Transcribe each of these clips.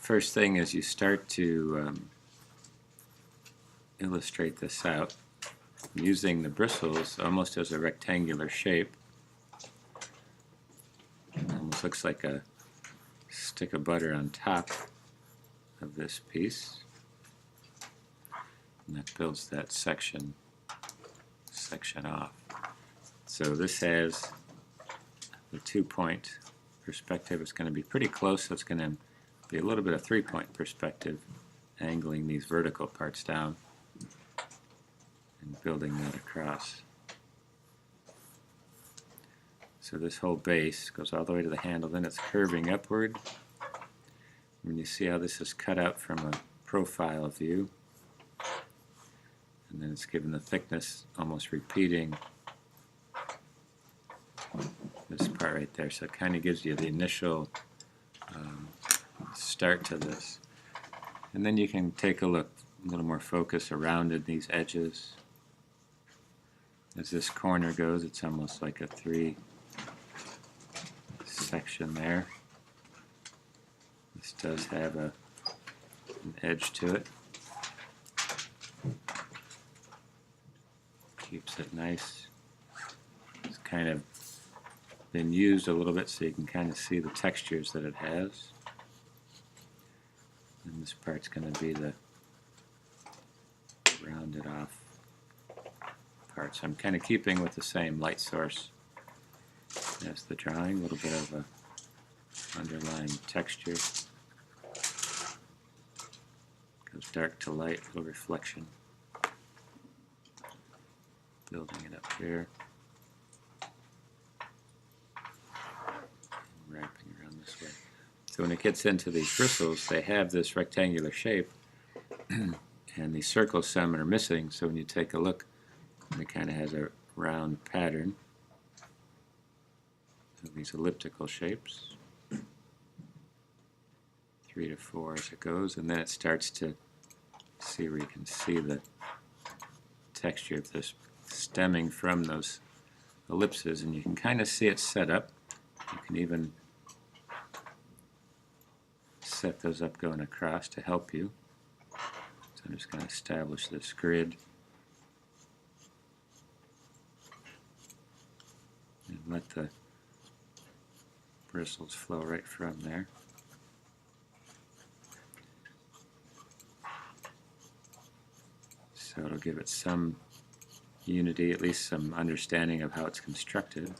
first thing is you start to illustrate this out using the bristles almost as a rectangular shape. It almost looks like a stick of butter on top of this piece, and that builds that section off. So this has the 2-point perspective. It's going to be pretty close, so it's going to be a little bit of 3-point perspective, angling these vertical parts down and building that across. So this whole base goes all the way to the handle, then it's curving upward. And you see how this is cut out from a profile view, and then it's given the thickness almost repeating this part right there, so it kind of gives you the initial start to this. And then you can take a look, a little more focus around in these edges. As this corner goes, it's almost like a 3 section there. This does have an edge to it. Keeps it nice. It's kind of been used a little bit so you can kind of see the textures that it has. And this part's going to be the rounded off part. So I'm kind of keeping with the same light source as the drawing, a little bit of a underlying texture. Goes dark to light, a little reflection. Building it up here. Wrapping around this way. So when it gets into these bristles, they have this rectangular shape, and these circles, some are missing, so when you take a look, it kind of has a round pattern. So these elliptical shapes, 3 to 4 as it goes, and then it starts to see where you can see the texture of this stemming from those ellipses, and you can kind of see it set up. You can even set those up going across to help you. So I'm just going to establish this grid and let the bristles flow right from there. So it'll give it some unity, at least some understanding of how it's constructed.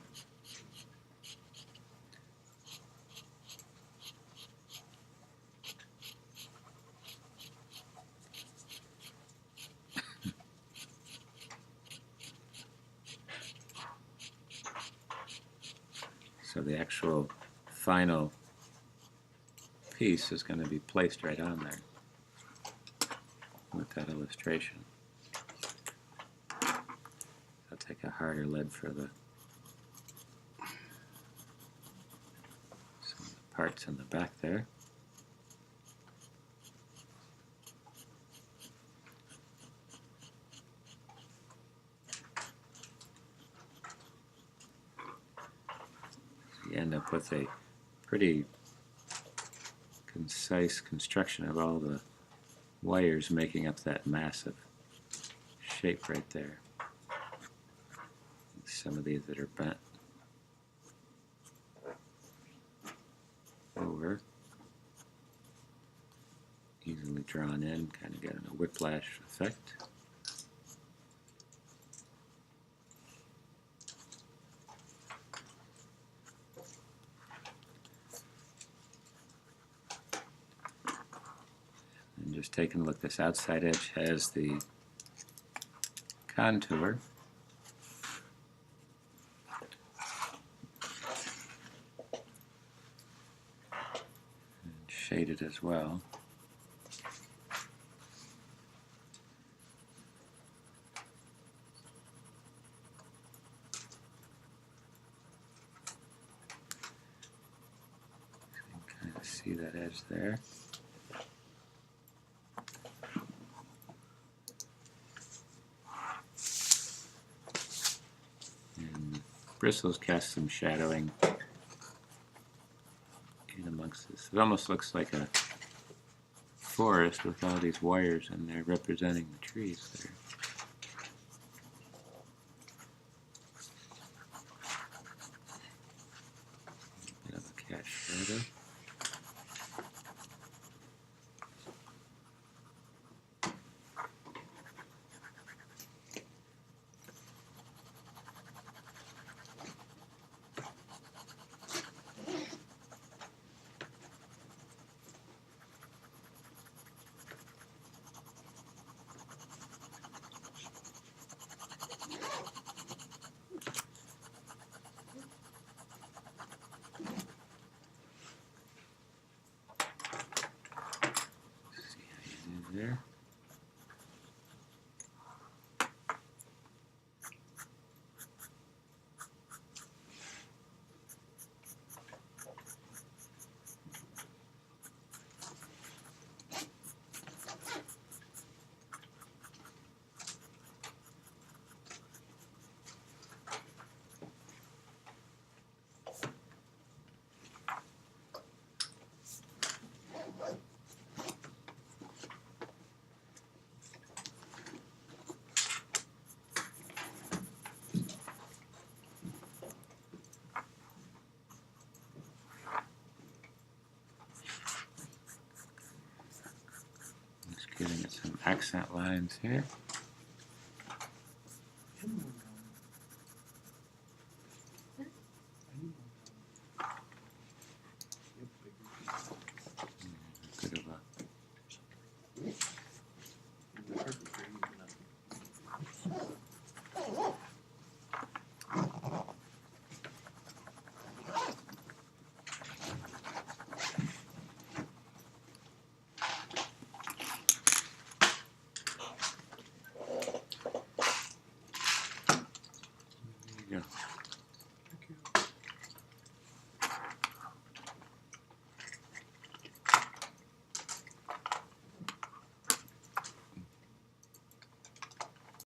So the actual final piece is going to be placed right on there with that illustration. I'll take a harder lead for some of the parts in the back there. You end up with a pretty concise construction of all the wires making up that massive shape right there. Some of these that are bent over, easily drawn in, kind of getting a whiplash effect. And just taking a look, this outside edge has the contour. Shaded as well. You can kind of see that edge there. And the bristles cast some shadowing in amongst this. It almost looks like a forest with all these wires and they're representing the trees there. A bit of a cat shadow. There. Just giving it some accent lines here.